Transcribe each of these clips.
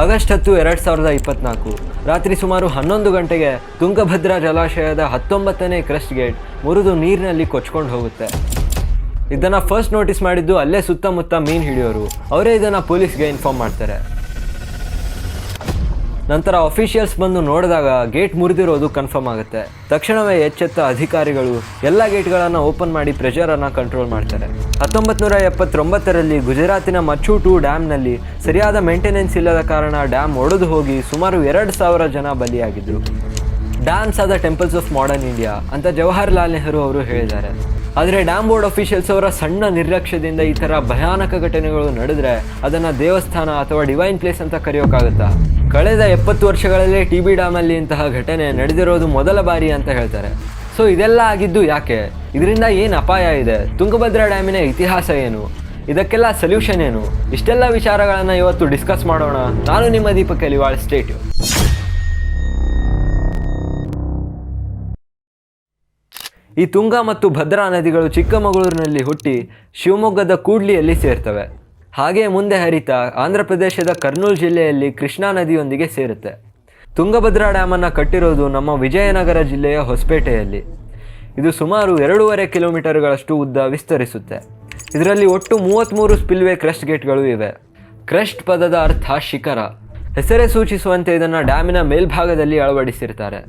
August 10, 2024 ರಾತ್ರಿ ಸುಮಾರು 11 ಗಂಟೆಗೆ ತುಂಗಭದ್ರಾ ಜಲಾಶಯದ 19ನೇ ಕ್ರಸ್ಟ್ ಗೇಟ್ ಮುರಿದು ನೀರಿನಲ್ಲಿ ಕೊಚ್ಕೊಂಡು ಹೋಗುತ್ತೆ. ಇದನ್ನು ಫಸ್ಟ್ ನೋಟಿಸ್ ಮಾಡಿದ್ದು ಅಲ್ಲೇ ಸುತ್ತಮುತ್ತ ಮೀನು ಹಿಡಿಯೋರು. ಅವರೇ ಇದನ್ನು ಪೊಲೀಸ್ಗೆ ಇನ್ಫಾರ್ಮ್ ಮಾಡ್ತಾರೆ. ನಂತರ ಅಫಿಷಿಯಲ್ಸ್ ಬಂದು ನೋಡಿದಾಗ ಗೇಟ್ ಮುರಿದಿರೋದು ಕನ್ಫರ್ಮ್ ಆಗುತ್ತೆ. ತಕ್ಷಣವೇ ಎಚ್ಚೆತ್ತ ಅಧಿಕಾರಿಗಳು ಎಲ್ಲ ಗೇಟ್ಗಳನ್ನು ಓಪನ್ ಮಾಡಿ ಪ್ರೆಷರನ್ನು ಕಂಟ್ರೋಲ್ ಮಾಡ್ತಾರೆ. 1979ರಲ್ಲಿ ಗುಜರಾತಿನ ಮಚ್ಚು 2 ಡ್ಯಾಮ್ನಲ್ಲಿ ಸರಿಯಾದ ಮೇಂಟೆನೆನ್ಸ್ ಇಲ್ಲದ ಕಾರಣ ಡ್ಯಾಮ್ ಒಡೆದು ಹೋಗಿ ಸುಮಾರು 2000 ಜನ ಬಲಿಯಾಗಿದ್ದರು. Dams are the temples of modern India ಅಂತ ಜವಾಹರ್ಲಾಲ್ ನೆಹರು ಅವರು ಹೇಳಿದ್ದಾರೆ. ಆದರೆ ಡ್ಯಾಮ್ ಬೋರ್ಡ್ ಅಫಿಷಿಯಲ್ಸ್ ಅವರ ಸಣ್ಣ ನಿರ್ಲಕ್ಷ್ಯದಿಂದ ಈ ಥರ ಭಯಾನಕ ಘಟನೆಗಳು ನಡೆದರೆ ಅದನ್ನು ದೇವಸ್ಥಾನ ಅಥವಾ ಡಿವೈನ್ ಪ್ಲೇಸ್ ಅಂತ ಕರೆಯೋಕ್ಕಾಗುತ್ತಾ? ಕಳೆದ 70 ವರ್ಷಗಳಲ್ಲೇ TB ಡ್ಯಾಮಲ್ಲಿ ಇಂತಹ ಘಟನೆ ನಡೆದಿರೋದು ಮೊದಲ ಬಾರಿ ಅಂತ ಹೇಳ್ತಾರೆ. ಸೊ ಇದೆಲ್ಲ ಆಗಿದ್ದು ಯಾಕೆ? ಇದರಿಂದ ಏನು ಅಪಾಯ ಇದೆ? ತುಂಗಭದ್ರಾ ಡ್ಯಾಮಿನ ಇತಿಹಾಸ ಏನು? ಇದಕ್ಕೆಲ್ಲ ಸೊಲ್ಯೂಷನ್ ಏನು? ಇಷ್ಟೆಲ್ಲ ವಿಚಾರಗಳನ್ನು ಇವತ್ತು ಡಿಸ್ಕಸ್ ಮಾಡೋಣ. ನಾನು ನಿಮ್ಮ ದೀಪಕ್ ಕಲಿವಾಳ್. State you. ಈ ತುಂಗ ಮತ್ತು ಭದ್ರಾ ನದಿಗಳು ಚಿಕ್ಕಮಗಳೂರಿನಲ್ಲಿ ಹುಟ್ಟಿ ಶಿವಮೊಗ್ಗದ ಕೂಡ್ಲಿಯಲ್ಲಿ ಸೇರ್ತವೆ. ಹಾಗೆ ಮುಂದೆ ಹರಿತಾ ಆಂಧ್ರ ಪ್ರದೇಶದ ಕರ್ನೂಲ್ ಜಿಲ್ಲೆಯಲ್ಲಿ ಕೃಷ್ಣಾ ನದಿಯೊಂದಿಗೆ ಸೇರುತ್ತೆ. ತುಂಗಭದ್ರಾ ಡ್ಯಾಮನ್ನು ಕಟ್ಟಿರೋದು ನಮ್ಮ ವಿಜಯನಗರ ಜಿಲ್ಲೆಯ ಹೊಸಪೇಟೆಯಲ್ಲಿ. ಇದು ಸುಮಾರು 2.5 ಕಿಲೋಮೀಟರ್ಗಳಷ್ಟು ಉದ್ದ ವಿಸ್ತರಿಸುತ್ತೆ. ಇದರಲ್ಲಿ ಒಟ್ಟು 33 ಸ್ಪಿಲ್ವೇ ಕ್ರಸ್ಟ್ ಗೇಟ್ಗಳು ಇವೆ. ಕ್ರಸ್ಟ್ ಪದದ ಅರ್ಥ ಶಿಖರ. ಹೆಸರೇ ಸೂಚಿಸುವಂತೆ ಇದನ್ನು ಡ್ಯಾಮಿನ ಮೇಲ್ಭಾಗದಲ್ಲಿ ಅಳವಡಿಸಿರ್ತಾರೆ.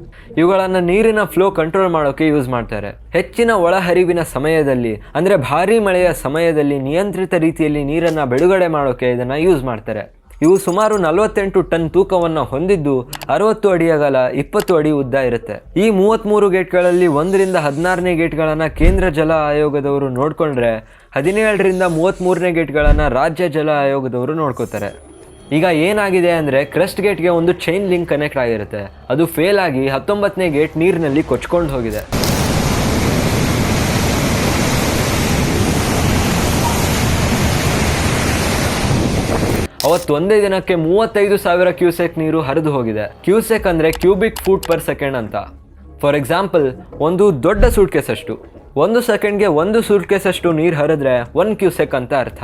ಇವುಗಳನ್ನು ನೀರಿನ ಫ್ಲೋ ಕಂಟ್ರೋಲ್ ಮಾಡೋಕ್ಕೆ ಯೂಸ್ ಮಾಡ್ತಾರೆ. ಹೆಚ್ಚಿನ ಒಳಹರಿವಿನ ಸಮಯದಲ್ಲಿ ಅಂದರೆ ಭಾರೀ ಮಳೆಯ ಸಮಯದಲ್ಲಿ ನಿಯಂತ್ರಿತ ರೀತಿಯಲ್ಲಿ ನೀರನ್ನು ಬಿಡುಗಡೆ ಮಾಡೋಕ್ಕೆ ಇದನ್ನು ಯೂಸ್ ಮಾಡ್ತಾರೆ. ಇವು ಸುಮಾರು 48 ಟನ್ ತೂಕವನ್ನು ಹೊಂದಿದ್ದು 60 ಅಡಿ ಅಗಲ, 20 ಅಡಿ ಉದ್ದ ಇರುತ್ತೆ. ಈ 33 ಗೇಟ್ಗಳಲ್ಲಿ 1ರಿಂದ 16ನೇ ಗೇಟ್ಗಳನ್ನು ಕೇಂದ್ರ ಜಲ ಆಯೋಗದವರು ನೋಡಿಕೊಂಡ್ರೆ 17ರಿಂದ 33ನೇ ಗೇಟ್ಗಳನ್ನು ರಾಜ್ಯ ಜಲ ಆಯೋಗದವರು ನೋಡ್ಕೋತಾರೆ. ಈಗ ಏನಾಗಿದೆ ಅಂದರೆ ಕ್ರಸ್ಟ್ ಗೇಟ್ಗೆ ಒಂದು ಚೈನ್ ಲಿಂಕ್ ಕನೆಕ್ಟ್ ಆಗಿರುತ್ತೆ. ಅದು ಫೇಲ್ ಆಗಿ 19ನೇ ಗೇಟ್ ನೀರಿನಲ್ಲಿ ಕೊಚ್ಕೊಂಡು ಹೋಗಿದೆ. ಅವತ್ತು ಒಂದೇ ದಿನಕ್ಕೆ 35,000 ಕ್ಯೂಸೆಕ್ ನೀರು ಹರಿದು ಹೋಗಿದೆ. ಕ್ಯೂಸೆಕ್ ಅಂದರೆ ಕ್ಯೂಬಿಕ್ ಫೂಟ್ ಪರ್ ಸೆಕೆಂಡ್ ಅಂತ. ಫಾರ್ ಎಕ್ಸಾಂಪಲ್, ಒಂದು ದೊಡ್ಡ ಸೂಟ್ಕೇಸ್ ಅಷ್ಟು 1 ಸೆಕೆಂಡ್ಗೆ 1 ಸೂಟ್ಕೇಸ್ ಅಷ್ಟು ನೀರು ಹರಿದ್ರೆ 1 ಕ್ಯೂಸೆಕ್ ಅಂತ ಅರ್ಥ.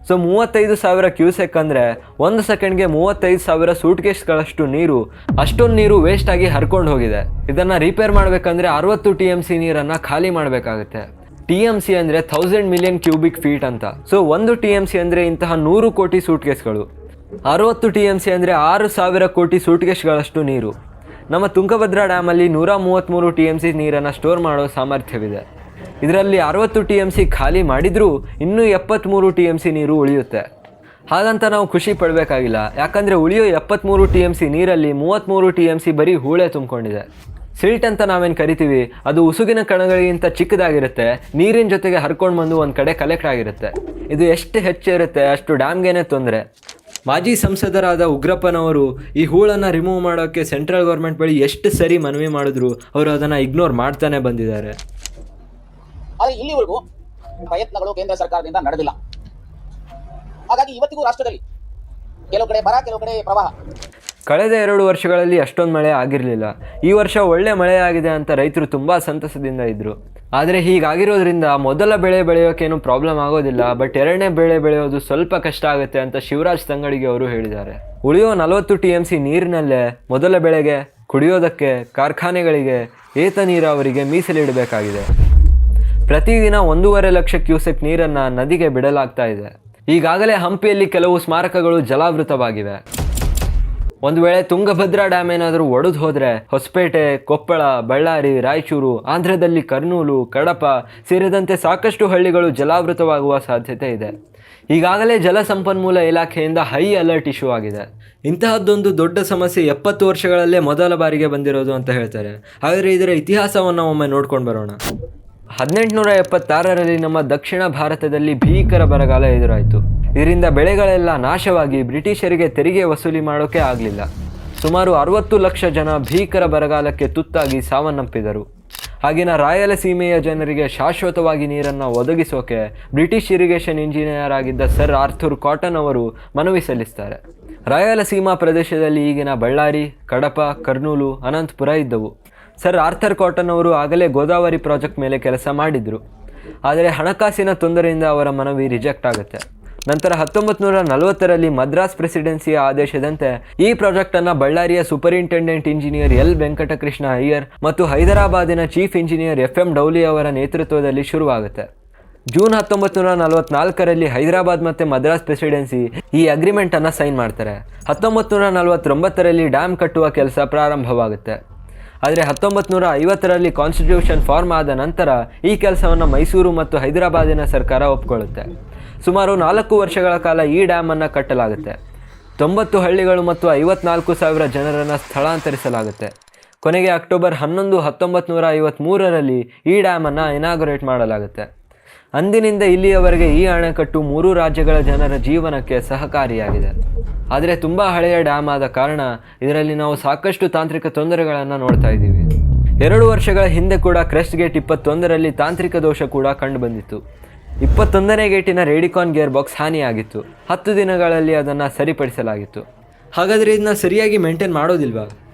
ಸೊ 35,000 ಕ್ಯೂಸೆಕ್ ಅಂದರೆ 1 ಸೆಕೆಂಡ್ಗೆ 35,000 ಸೂಟ್ಕೇಸ್ಗಳಷ್ಟು ನೀರು, ಅಷ್ಟೊಂದು ನೀರು ವೇಸ್ಟ್ ಆಗಿ ಹರ್ಕೊಂಡು ಹೋಗಿದೆ. ಇದನ್ನು ರಿಪೇರ್ ಮಾಡಬೇಕಂದ್ರೆ 60 TMC ನೀರನ್ನು ಖಾಲಿ ಮಾಡಬೇಕಾಗುತ್ತೆ. TMC ಅಂದರೆ 1000 ಮಿಲಿಯನ್ ಕ್ಯೂಬಿಕ್ ಫೀಟ್ ಅಂತ. ಸೊ 1 TMC ಅಂದರೆ ಇಂತಹ 100 ಕೋಟಿ ಸೂಟ್ಕೇಸ್ಗಳು. 60 TMC ಅಂದರೆ 6,000 ಕೋಟಿ ಸೂಟ್ಕೇಸ್ಗಳಷ್ಟು ನೀರು. ನಮ್ಮ ತುಂಗಭದ್ರಾ ಡ್ಯಾಮಲ್ಲಿ 133 TMC ನೀರನ್ನು ಸ್ಟೋರ್ ಮಾಡೋ ಸಾಮರ್ಥ್ಯವಿದೆ. ಇದರಲ್ಲಿ 60 TMC ಖಾಲಿ ಮಾಡಿದರೂ ಇನ್ನೂ 73 TMC ನೀರು ಉಳಿಯುತ್ತೆ. ಹಾಗಂತ ನಾವು ಖುಷಿ ಪಡಬೇಕಾಗಿಲ್ಲ, ಯಾಕಂದರೆ ಉಳಿಯೋ 73 TMC ನೀರಲ್ಲಿ 33 TMC ಬರೀ ಹೂಳೆ ತುಂಬಿಕೊಂಡಿದೆ. ಸಿಲ್ಟ್ ಅಂತ ನಾವೇನು ಕರಿತೀವಿ, ಅದು ಉಸುಗಿನ ಕಣಗಳಿಗಿಂತ ಚಿಕ್ಕದಾಗಿರುತ್ತೆ. ನೀರಿನ ಜೊತೆಗೆ ಹರ್ಕೊಂಡು ಬಂದು ಒಂದು ಕಡೆ ಕಲೆಕ್ಟ್ ಆಗಿರುತ್ತೆ. ಇದು ಎಷ್ಟು ಹೆಚ್ಚಿರುತ್ತೆ ಅಷ್ಟು ಡ್ಯಾಮ್ಗೇನೆ ತೊಂದರೆ. ಮಾಜಿ ಸಂಸದರಾದ ಉಗ್ರಪ್ಪನವರು ಈ ಹೂಳನ್ನು ರಿಮೂವ್ ಮಾಡೋಕ್ಕೆ ಸೆಂಟ್ರಲ್ ಗೌರ್ಮೆಂಟ್ ಬಳಿ ಎಷ್ಟು ಸರಿ ಮನವಿ ಮಾಡಿದ್ರು ಅವರು ಅದನ್ನು ಇಗ್ನೋರ್ ಮಾಡ್ತಾನೆ ಬಂದಿದ್ದಾರೆ. ಆದರೆ ಇಲ್ಲಿವರೆಗೂ ಪ್ರಯತ್ನಗಳು ಕೇಂದ್ರ ಸರ್ಕಾರದಿಂದ ನಡೆದಿಲ್ಲ. ಹಾಗಾಗಿ ಇವತ್ತಿಗೂ ರಾಷ್ಟ್ರದಲ್ಲಿ ಕೆಲವು ಕಡೆ ಬರ, ಕೆಲವು ಕಡೆ ಪ್ರವಾಹ. ಕಳೆದ 2 ವರ್ಷಗಳಲ್ಲಿ ಅಷ್ಟೊಂದು ಮಳೆ ಆಗಿರಲಿಲ್ಲ. ಈ ವರ್ಷ ಒಳ್ಳೆ ಮಳೆ ಆಗಿದೆ ಅಂತ ರೈತರು ತುಂಬ ಸಂತಸದಿಂದ ಇದ್ದರು. ಆದರೆ ಹೀಗಾಗಿರೋದ್ರಿಂದ ಮೊದಲ ಬೆಳೆ ಬೆಳೆಯೋಕ್ಕೇನು ಪ್ರಾಬ್ಲಮ್ ಆಗೋದಿಲ್ಲ, ಬಟ್ 2ನೇ ಬೆಳೆ ಬೆಳೆಯೋದು ಸ್ವಲ್ಪ ಕಷ್ಟ ಆಗುತ್ತೆ ಅಂತ ಶಿವರಾಜ್ ತಂಗಡಿಗೆ ಅವರು ಹೇಳಿದ್ದಾರೆ. ಉಳಿಯೋ 40 TMC ನೀರಿನಲ್ಲೇ ಮೊದಲ ಬೆಳೆಗೆ, ಕುಡಿಯೋದಕ್ಕೆ, ಕಾರ್ಖಾನೆಗಳಿಗೆ, ಏತ ನೀರಾವರಿಗೆ ಮೀಸಲಿಡಬೇಕಾಗಿದೆ. ಪ್ರತಿದಿನ 1.5 ಲಕ್ಷ ಕ್ಯೂಸೆಕ್ ನೀರನ್ನು ನದಿಗೆ ಬಿಡಲಾಗ್ತಾ ಇದೆ. ಈಗಾಗಲೇ ಹಂಪಿಯಲ್ಲಿ ಕೆಲವು ಸ್ಮಾರಕಗಳು ಜಲಾವೃತವಾಗಿವೆ. ಒಂದು ವೇಳೆ ತುಂಗಭದ್ರಾ ಡ್ಯಾಮ್ ಏನಾದರೂ ಒಡೆದು ಹೋದರೆ ಹೊಸಪೇಟೆ, ಕೊಪ್ಪಳ, ಬಳ್ಳಾರಿ, ರಾಯಚೂರು, ಆಂಧ್ರದಲ್ಲಿ ಕರ್ನೂಲು, ಕಡಪ ಸೇರಿದಂತೆ ಸಾಕಷ್ಟು ಹಳ್ಳಿಗಳು ಜಲಾವೃತವಾಗುವ ಸಾಧ್ಯತೆ ಇದೆ. ಈಗಾಗಲೇ ಜಲಸಂಪನ್ಮೂಲ ಇಲಾಖೆಯಿಂದ ಹೈ ಅಲರ್ಟ್ ಇಶ್ಯೂ ಆಗಿದೆ. ಇಂತಹದ್ದೊಂದು ದೊಡ್ಡ ಸಮಸ್ಯೆ 70 ವರ್ಷಗಳಲ್ಲೇ ಮೊದಲ ಬಾರಿಗೆ ಬಂದಿರೋದು ಅಂತ ಹೇಳ್ತಾರೆ. ಹಾಗಾದರೆ ಇದರ ಇತಿಹಾಸವನ್ನು ಒಮ್ಮೆ ನೋಡ್ಕೊಂಡು ಬರೋಣ. 1876ರಲ್ಲಿ ನಮ್ಮ ದಕ್ಷಿಣ ಭಾರತದಲ್ಲಿ ಭೀಕರ ಬರಗಾಲ ಎದುರಾಯಿತು. ಇದರಿಂದ ಬೆಳೆಗಳೆಲ್ಲ ನಾಶವಾಗಿ ಬ್ರಿಟಿಷರಿಗೆ ತೆರಿಗೆ ವಸೂಲಿ ಮಾಡೋಕ್ಕೆ ಆಗಲಿಲ್ಲ. ಸುಮಾರು 60 ಲಕ್ಷ ಜನ ಭೀಕರ ಬರಗಾಲಕ್ಕೆ ತುತ್ತಾಗಿ ಸಾವನ್ನಪ್ಪಿದರು. ಆಗಿನ ರಾಯಲಸೀಮೆಯ ಜನರಿಗೆ ಶಾಶ್ವತವಾಗಿ ನೀರನ್ನು ಒದಗಿಸೋಕೆ ಬ್ರಿಟಿಷ್ ಇರಿಗೇಷನ್ ಇಂಜಿನಿಯರ್ ಆಗಿದ್ದ ಸರ್ ಆರ್ಥರ್ ಕಾಟನ್ ಅವರು ಮನವಿ ಸಲ್ಲಿಸ್ತಾರೆ. ರಾಯಲಸೀಮಾ ಪ್ರದೇಶದಲ್ಲಿ ಈಗಿನ ಬಳ್ಳಾರಿ, ಕಡಪ, ಕರ್ನೂಲು, ಅನಂತಪುರ ಇದ್ದವು. ಸರ್ ಆರ್ಥರ್ ಕಾಟನ್ ಅವರು ಆಗಲೇ ಗೋದಾವರಿ ಪ್ರಾಜೆಕ್ಟ್ ಮೇಲೆ ಕೆಲಸ ಮಾಡಿದರು. ಆದರೆ ಹಣಕಾಸಿನ ತೊಂದರೆಯಿಂದ ಅವರ ಮನವಿ ರಿಜೆಕ್ಟ್ ಆಗುತ್ತೆ. ನಂತರ 1940ರಲ್ಲಿ ಮದ್ರಾಸ್ ಪ್ರೆಸಿಡೆನ್ಸಿಯ ಆದೇಶದಂತೆ ಈ ಪ್ರಾಜೆಕ್ಟನ್ನು ಬಳ್ಳಾರಿಯ superintendent engineer L Venkatakrishna Iyer ಮತ್ತು ಹೈದರಾಬಾದಿನ ಚೀಫ್ ಇಂಜಿನಿಯರ್ FM ಡೌಲಿ ಅವರ ನೇತೃತ್ವದಲ್ಲಿ ಶುರುವಾಗುತ್ತೆ. ಜೂನ್ 1944ರಲ್ಲಿ ಹೈದರಾಬಾದ್ ಮತ್ತು ಮದ್ರಾಸ್ ಪ್ರೆಸಿಡೆನ್ಸಿ ಈ ಅಗ್ರಿಮೆಂಟನ್ನು ಸೈನ್ ಮಾಡ್ತಾರೆ. 1949ರಲ್ಲಿ ಡ್ಯಾಮ್ ಕಟ್ಟುವ ಕೆಲಸ ಪ್ರಾರಂಭವಾಗುತ್ತೆ. ಆದರೆ 1950ರಲ್ಲಿ ಕಾನ್ಸ್ಟಿಟ್ಯೂಷನ್ ಫಾರ್ಮ್ ಆದ ನಂತರ ಈ ಕೆಲಸವನ್ನು ಮೈಸೂರು ಮತ್ತು ಹೈದರಾಬಾದಿನ ಸರ್ಕಾರ ಒಪ್ಪಿಕೊಳ್ಳುತ್ತೆ. ಸುಮಾರು 4 ವರ್ಷಗಳ ಕಾಲ ಈ ಡ್ಯಾಮನ್ನು ಕಟ್ಟಲಾಗುತ್ತೆ. 90 ಹಳ್ಳಿಗಳು ಮತ್ತು 54,000 ಜನರನ್ನು ಸ್ಥಳಾಂತರಿಸಲಾಗುತ್ತೆ. ಕೊನೆಗೆ ಅಕ್ಟೋಬರ್ 11, 1953ರಲ್ಲಿ ಈ ಡ್ಯಾಮನ್ನು ಇನಾಗುರೇಟ್ ಮಾಡಲಾಗುತ್ತೆ. ಅಂದಿನಿಂದ ಇಲ್ಲಿಯವರೆಗೆ ಈ ಅಣೆಕಟ್ಟು 3 ರಾಜ್ಯಗಳ ಜನರ ಜೀವನಕ್ಕೆ ಸಹಕಾರಿಯಾಗಿದೆ. ಆದರೆ ತುಂಬ ಹಳೆಯ ಡ್ಯಾಮ್ ಆದ ಕಾರಣ ಇದರಲ್ಲಿ ನಾವು ಸಾಕಷ್ಟು ತಾಂತ್ರಿಕ ತೊಂದರೆಗಳನ್ನು ನೋಡ್ತಾ ಇದ್ದೀವಿ. 2 ವರ್ಷಗಳ ಹಿಂದೆ ಕೂಡ ಕ್ರೆಸ್ಟ್ ಗೇಟ್ 21ರಲ್ಲಿ ತಾಂತ್ರಿಕ ದೋಷ ಕೂಡ ಕಂಡುಬಂದಿತ್ತು. 21ನೇ ಗೇಟಿನ ರೇಡಿಕಾನ್ ಗೇರ್ ಬಾಕ್ಸ್ ಹಾನಿಯಾಗಿತ್ತು. 10 ದಿನಗಳಲ್ಲಿ ಅದನ್ನು ಸರಿಪಡಿಸಲಾಗಿತ್ತು. ಹಾಗಾದರೆ ಇದನ್ನ ಸರಿಯಾಗಿ ಮೇಂಟೈನ್ ಮಾಡೋದಿಲ್ವಾ?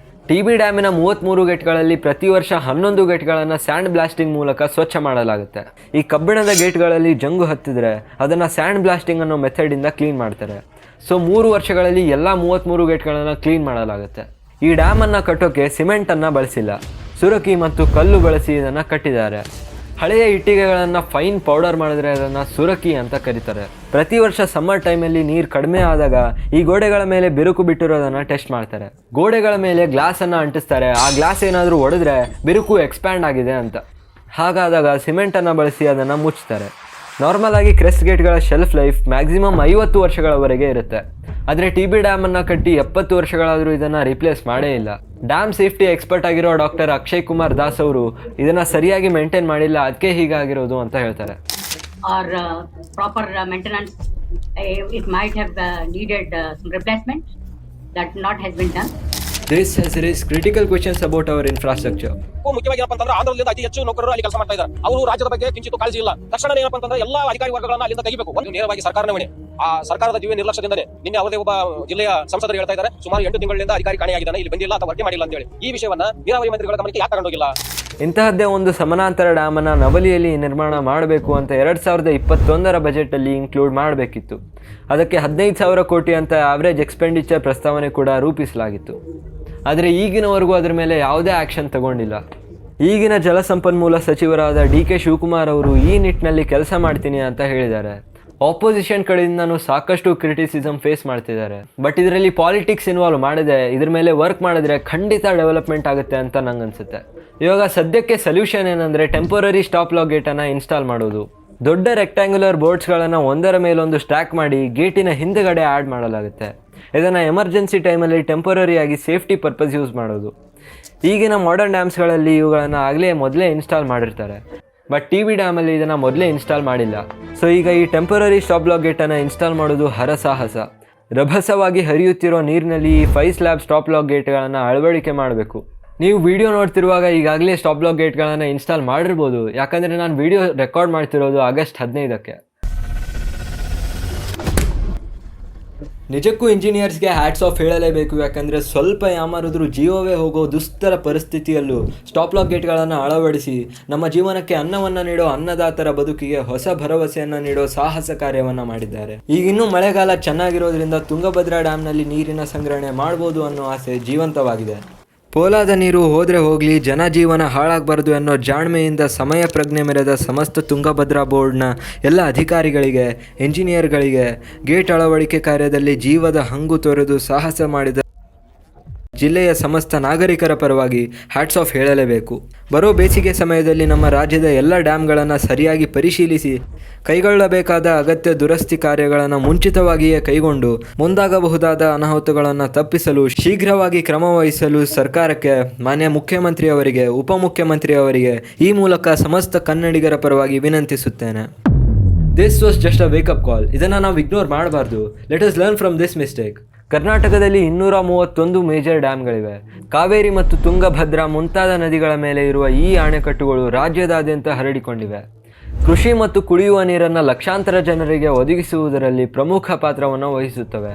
TB ಡ್ಯಾಮಿನ 33 ಗೇಟ್ಗಳಲ್ಲಿ ಪ್ರತಿ ವರ್ಷ 11 ಗೇಟ್ಗಳನ್ನು ಸ್ಯಾಂಡ್ ಬ್ಲಾಸ್ಟಿಂಗ್ ಮೂಲಕ ಸ್ವಚ್ಛ ಮಾಡಲಾಗುತ್ತೆ. ಈ ಕಬ್ಬಿಣದ ಗೇಟ್ಗಳಲ್ಲಿ ಜಂಗು ಹತ್ತಿದ್ರೆ ಅದನ್ನು ಸ್ಯಾಂಡ್ ಬ್ಲಾಸ್ಟಿಂಗ್ ಅನ್ನೋ ಮೆಥಡಿಂದ ಕ್ಲೀನ್ ಮಾಡ್ತಾರೆ. ಸೊ 3 ವರ್ಷಗಳಲ್ಲಿ ಎಲ್ಲ 33 ಗೇಟ್ಗಳನ್ನು ಕ್ಲೀನ್ ಮಾಡಲಾಗುತ್ತೆ. ಈ ಡ್ಯಾಮನ್ನು ಕಟ್ಟೋಕ್ಕೆ ಸಿಮೆಂಟನ್ನು ಬಳಸಿಲ್ಲ, ಸುರಕಿ ಮತ್ತು ಕಲ್ಲು ಬಳಸಿ ಇದನ್ನು ಕಟ್ಟಿದ್ದಾರೆ. ಹಳೆಯ ಇಟ್ಟಿಗೆಗಳನ್ನು ಫೈನ್ ಪೌಡರ್ ಮಾಡಿದ್ರೆ ಅದನ್ನು ಸುರಕಿ ಅಂತ ಕರೀತಾರೆ. ಪ್ರತಿ ವರ್ಷ ಸಮ್ಮರ್ ಟೈಮಲ್ಲಿ ನೀರು ಕಡಿಮೆ ಆದಾಗ ಈ ಗೋಡೆಗಳ ಮೇಲೆ ಬಿರುಕು ಬಿಟ್ಟಿರೋದನ್ನು ಟೆಸ್ಟ್ ಮಾಡ್ತಾರೆ. ಗೋಡೆಗಳ ಮೇಲೆ ಗ್ಲಾಸನ್ನು ಅಂಟಿಸ್ತಾರೆ. ಆ ಗ್ಲಾಸ್ ಏನಾದರೂ ಒಡೆದ್ರೆ ಬಿರುಕು ಎಕ್ಸ್ಪ್ಯಾಂಡ್ ಆಗಿದೆ ಅಂತ. ಹಾಗಾದಾಗ ಸಿಮೆಂಟನ್ನು ಬಳಸಿ ಅದನ್ನು ಮುಚ್ತಾರೆ. ನಾರ್ಮಲ್ ಆಗಿ ಕ್ರೆಸ್ಟ್ ಗೇಟ್ಗಳ ಶೆಲ್ಫ್ ಲೈಫ್ ಮ್ಯಾಕ್ಸಿಮಮ್ 50 ವರ್ಷಗಳವರೆಗೆ ಇರುತ್ತೆ. ಆದರೆ TB ಡ್ಯಾಮನ್ನು ಕಟ್ಟಿ 70 ವರ್ಷಗಳಾದರೂ ಇದನ್ನು ರಿಪ್ಲೇಸ್ ಮಾಡೇ ಇಲ್ಲ. ಡ್ಯಾಮ್ ಸೇಫ್ಟಿ ಎಕ್ಸ್ಪರ್ಟ್ ಆಗಿರೋ ಡಾಕ್ಟರ್ ಅಕ್ಷಯ್ ಕುಮಾರ್ ದಾಸ್ ಅವರು ಇದನ್ನು ಸರಿಯಾಗಿ ಮೇಂಟೈನ್ ಮಾಡಿಲ್ಲ, ಅದಕ್ಕೆ ಹೀಗಾಗಿರೋದು ಅಂತ ಹೇಳ್ತಾರೆ. Or proper maintenance, it might have needed some replacement that not has been done. This has raised critical questions about our infrastructure. ಮುಖ್ಯವಾಗಿ ಏನಪ್ಪ ಅಂತಂದ್ರೆ ಆಂಧ್ರದಿಂದ ಅತಿ ಹೆಚ್ಚು ನೌಕರರು ಅಲ್ಲಿ ಕೆಲಸ ಮಾಡ್ತಾ ಇದ್ದಾರೆ. ಅವರು ರಾಜ್ಯದ ಬಗ್ಗೆ ಕಿಂಚಿತ್ತು ಕಾಳಜಿ ಇಲ್ಲ. ತಕ್ಷಣ ಏನಪ್ಪ ಅಂತಂದ್ರೆ ಎಲ್ಲಾ ಅಧಿಕಾರಿ ವರ್ಗಗಳನ್ನ ಅಲ್ಲಿಂದ ತೆಗಿಬೇಕು. ಒಂದು ನೇರವಾಗಿ ಸರ್ಕಾರನೇ ಹೊಣೆ. ಆ ಸರ್ಕಾರದ ದಿವ್ಯ ನಿರ್ಲಕ್ಷ್ಯದಿಂದಲೇ ನಿನ್ನೆ ಅವರದೇ ಒಬ್ಬ ಜಿಲ್ಲೆಯ ಸಂಸದರು ಹೇಳ್ತಾ ಇದ್ದಾರೆ, ಸುಮಾರು 8 ತಿಂಗಳಿಂದ ಅಧಿಕಾರಿ ಕಾಣೆಯಾಗಿದ್ದಾನೆ, ಇಲ್ಲಿ ಬಂದಿಲ್ಲ ಅಥವಾ ವರ್ಕ್ ಮಾಡಿಲ್ಲ ಅಂತ ಹೇಳಿ. ಈ ವಿಷಯವನ್ನ ನೀರಾವರಿ ಮಂತ್ರಿಗಳ ಗಮನಕ್ಕೆ ಯಾಕೆ ತಗೊಂಡೋಗಿಲ್ಲ? ಇಂತಹದ್ದೇ ಒಂದು ಸಮಾನಾಂತರ ಡ್ಯಾಮನ್ನು ನವಲಿಯಲ್ಲಿ ನಿರ್ಮಾಣ ಮಾಡಬೇಕು ಅಂತ 2021ರ ಬಜೆಟಲ್ಲಿ ಇನ್ಕ್ಲೂಡ್ ಮಾಡಬೇಕಿತ್ತು. ಅದಕ್ಕೆ 15,000 ಕೋಟಿ ಅಂತ ಆವ್ರೇಜ್ ಎಕ್ಸ್ಪೆಂಡಿಚರ್ ಪ್ರಸ್ತಾವನೆ ಕೂಡ ರೂಪಿಸಲಾಗಿತ್ತು. ಆದರೆ ಈಗಿನವರೆಗೂ ಅದರ ಮೇಲೆ ಯಾವುದೇ ಆ್ಯಕ್ಷನ್ ತಗೊಂಡಿಲ್ಲ. ಈಗಿನ ಜಲಸಂಪನ್ಮೂಲ ಸಚಿವರಾದ DK ಶಿವಕುಮಾರ್ ಅವರು ಈ ನಿಟ್ಟಿನಲ್ಲಿ ಕೆಲಸ ಮಾಡ್ತೀನಿ ಅಂತ ಹೇಳಿದ್ದಾರೆ. ಆಪೋಸಿಷನ್ ಕಡೆಯಿಂದನೂ ಸಾಕಷ್ಟು ಕ್ರಿಟಿಸಿಸಮ್ ಫೇಸ್ ಮಾಡ್ತಿದ್ದಾರೆ. ಬಟ್ ಇದರಲ್ಲಿ ಪಾಲಿಟಿಕ್ಸ್ ಇನ್ವಾಲ್ವ್ ಮಾಡಿದೆ, ಇದ್ರ ಮೇಲೆ ವರ್ಕ್ ಮಾಡಿದ್ರೆ ಖಂಡಿತ ಡೆವಲಪ್ಮೆಂಟ್ ಆಗುತ್ತೆ ಅಂತ ನಂಗೆ ಅನಿಸುತ್ತೆ. ಇವಾಗ ಸದ್ಯಕ್ಕೆ ಸೊಲ್ಯೂಷನ್ ಏನಂದರೆ ಟೆಂಪರರಿ ಸ್ಟಾಪ್ ಲಾಕ್ ಗೇಟನ್ನು ಇನ್ಸ್ಟಾಲ್ ಮಾಡೋದು. ದೊಡ್ಡ ರೆಕ್ಟ್ಯಾಂಗ್ಯುಲರ್ ಬೋರ್ಡ್ಸ್ಗಳನ್ನು ಒಂದರ ಮೇಲೊಂದು ಸ್ಟ್ಯಾಕ್ ಮಾಡಿ ಗೇಟಿನ ಹಿಂದುಗಡೆ ಆ್ಯಡ್ ಮಾಡಲಾಗುತ್ತೆ. ಇದನ್ನು ಎಮರ್ಜೆನ್ಸಿ ಟೈಮಲ್ಲಿ ಟೆಂಪರರಿಯಾಗಿ ಸೇಫ್ಟಿ ಪರ್ಪಸ್ ಯೂಸ್ ಮಾಡೋದು. ಈಗಿನ ಮಾಡರ್ನ್ ಡ್ಯಾಮ್ಸ್ಗಳಲ್ಲಿ ಇವುಗಳನ್ನು ಮೊದಲೇ ಇನ್ಸ್ಟಾಲ್ ಮಾಡಿರ್ತಾರೆ. ಬಟ್ TB ಡ್ಯಾಮಲ್ಲಿ ಇದನ್ನು ಮೊದಲೇ ಇನ್ಸ್ಟಾಲ್ ಮಾಡಿಲ್ಲ. ಸೊ ಈಗ ಈ ಟೆಂಪರರಿ ಸ್ಟಾಪ್ ಲಾಕ್ ಗೇಟನ್ನು ಇನ್ಸ್ಟಾಲ್ ಮಾಡೋದು ಹರಸಾಹಸ. ರಭಸವಾಗಿ ಹರಿಯುತ್ತಿರೋ ನೀರಿನಲ್ಲಿ ಈ 5 ಸ್ಲ್ಯಾಬ್ ಸ್ಟಾಪ್ ಲಾಕ್ ಗೇಟ್ಗಳನ್ನು ಅಳವಡಿಕೆ ಮಾಡಬೇಕು. ನೀವು ವಿಡಿಯೋ ನೋಡ್ತಿರುವಾಗ ಈಗಾಗಲೇ ಸ್ಟಾಪ್ ಲಾಕ್ ಗೇಟ್ಗಳನ್ನು ಇನ್ಸ್ಟಾಲ್ ಮಾಡಿರ್ಬೋದು, ಯಾಕಂದರೆ ನಾನು ವಿಡಿಯೋ ರೆಕಾರ್ಡ್ ಮಾಡ್ತಿರೋದು ಆಗಸ್ಟ್ 15ಕ್ಕೆ. ನಿಜಕ್ಕೂ ಇಂಜಿನಿಯರ್ಸ್ಗೆ ಹ್ಯಾಟ್ಸ್ ಆಫ್ ಹೇಳಲೇಬೇಕು. ಯಾಕಂದರೆ ಸ್ವಲ್ಪ ಯಾಮಾರಿದ್ರೂ ಜೀವವೇ ಹೋಗೋ ದುಸ್ತರ ಪರಿಸ್ಥಿತಿಯಲ್ಲೂ ಸ್ಟಾಪ್ ಲಾಕ್ ಗೇಟ್ಗಳನ್ನು ಅಳವಡಿಸಿ ನಮ್ಮ ಜೀವನಕ್ಕೆ ಅನ್ನವನ್ನು ನೀಡೋ ಅನ್ನದಾತರ ಬದುಕಿಗೆ ಹೊಸ ಭರವಸೆಯನ್ನು ನೀಡೋ ಸಾಹಸ ಕಾರ್ಯವನ್ನು ಮಾಡಿದ್ದಾರೆ. ಈಗ ಇನ್ನೂ ಮಳೆಗಾಲ ಚೆನ್ನಾಗಿರೋದ್ರಿಂದ ತುಂಗಭದ್ರಾ ಡ್ಯಾಮ್ನಲ್ಲಿ ನೀರಿನ ಸಂಗ್ರಹಣೆ ಮಾಡ್ಬೋದು ಅನ್ನೋ ಆಸೆ ಜೀವಂತವಾಗಿದೆ. ಪೋಲಾದ ನೀರು ಹೋದರೆ ಹೋಗಲಿ, ಜನಜೀವನ ಹಾಳಾಗಬಾರ್ದು ಅನ್ನೋ ಜಾಣ್ಮೆಯಿಂದ ಸಮಯ ಪ್ರಜ್ಞೆ ಮೆರೆದ ಸಮಸ್ತ ತುಂಗಭದ್ರಾ ಬೋರ್ಡ್ನ ಎಲ್ಲ ಅಧಿಕಾರಿಗಳಿಗೆ, ಇಂಜಿನಿಯರ್ಗಳಿಗೆ, ಗೇಟ್ ಅಳವಡಿಕೆ ಕಾರ್ಯದಲ್ಲಿ ಜೀವದ ಹಂಗು ತೊರೆದು ಸಾಹಸ ಮಾಡಿದ ಜಿಲ್ಲೆಯ ಸಮಸ್ತ ನಾಗರಿಕರ ಪರವಾಗಿ ಹ್ಯಾಟ್ಸ್ ಆಫ್ ಹೇಳಲೇಬೇಕು. ಬರೋ ಬೇಸಿಗೆ ಸಮಯದಲ್ಲಿ ನಮ್ಮ ರಾಜ್ಯದ ಎಲ್ಲ ಡ್ಯಾಮ್ಗಳನ್ನು ಸರಿಯಾಗಿ ಪರಿಶೀಲಿಸಿ ಕೈಗೊಳ್ಳಬೇಕಾದ ಅಗತ್ಯ ದುರಸ್ತಿ ಕಾರ್ಯಗಳನ್ನು ಮುಂಚಿತವಾಗಿಯೇ ಕೈಗೊಂಡು ಮುಂದಾಗಬಹುದಾದ ಅನಾಹುತಗಳನ್ನು ತಪ್ಪಿಸಲು ಶೀಘ್ರವಾಗಿ ಕ್ರಮ ವಹಿಸಲು ಸರ್ಕಾರಕ್ಕೆ, ಮಾನ್ಯ ಮುಖ್ಯಮಂತ್ರಿಯವರಿಗೆ, ಉಪಮುಖ್ಯಮಂತ್ರಿಯವರಿಗೆ ಈ ಮೂಲಕ ಸಮಸ್ತ ಕನ್ನಡಿಗರ ಪರವಾಗಿ ವಿನಂತಿಸುತ್ತೇನೆ. This was just a wake up call. ಇದನ್ನು ನಾವು ಇಗ್ನೋರ್ ಮಾಡಬಾರ್ದು. Let us learn from this mistake. ಕರ್ನಾಟಕದಲ್ಲಿ 231 ಮೇಜರ್ ಡ್ಯಾಮ್ಗಳಿವೆ. ಕಾವೇರಿ ಮತ್ತು ತುಂಗಭದ್ರಾ ಮುಂತಾದ ನದಿಗಳ ಮೇಲೆ ಇರುವ ಈ ಅಣೆಕಟ್ಟುಗಳು ರಾಜ್ಯದಾದ್ಯಂತ ಹರಡಿಕೊಂಡಿವೆ. ಕೃಷಿ ಮತ್ತು ಕುಡಿಯುವ ನೀರನ್ನು ಲಕ್ಷಾಂತರ ಜನರಿಗೆ ಒದಗಿಸುವುದರಲ್ಲಿ ಪ್ರಮುಖ ಪಾತ್ರವನ್ನು ವಹಿಸುತ್ತವೆ.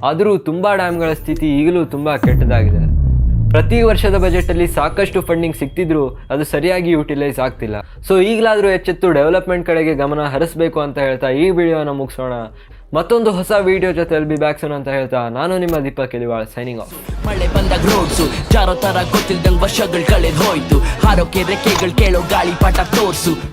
ಆದರೂ ತುಂಬ ಡ್ಯಾಮ್ಗಳ ಸ್ಥಿತಿ ಈಗಲೂ ತುಂಬ ಕೆಟ್ಟದಾಗಿದೆ. ಪ್ರತಿ ವರ್ಷದ ಬಜೆಟಲ್ಲಿ ಸಾಕಷ್ಟು ಫಂಡಿಂಗ್ ಸಿಗ್ತಿದ್ರೂ ಅದು ಸರಿಯಾಗಿ ಯೂಟಿಲೈಸ್ ಆಗ್ತಿಲ್ಲ. ಸೊ ಈಗಲಾದರೂ ಎಚ್ಚೆತ್ತು ಡೆವಲಪ್ಮೆಂಟ್ ಕಡೆಗೆ ಗಮನ ಹರಿಸಬೇಕು ಅಂತ ಹೇಳ್ತಾ ಈ ವಿಡಿಯೋನ ಮುಗಿಸೋಣ. ಮತ್ತೊಂದು ಹೊಸ ವಿಡಿಯೋ ಜೊತೆ ಬಿ ಬ್ಯಾಕ್ ಸೂನ್ ಅಂತ ಹೇಳ್ತಾ ನಾನು ನಿಮ್ಮ ದೀಪಕ್ ಎಲಿವಾಳ್ ಸೈನಿಂಗ್ ಆಫ್. ಮಳೆ ಬಂದಾಗ ರೋಡ್ಸು ಜಾರೋ ತರ ಗೊತ್ತಿಲ್ದಂಗ್ ವರ್ಷಗಳು ಕಳೆದ್ ಹೋಯ್ತು, ಹಾರೋಕೆ ರೆಕ್ಕೆಗಳು ಕೇಳೋ ಗಾಳಿ ಪಾಠ ತೋರ್ಸು.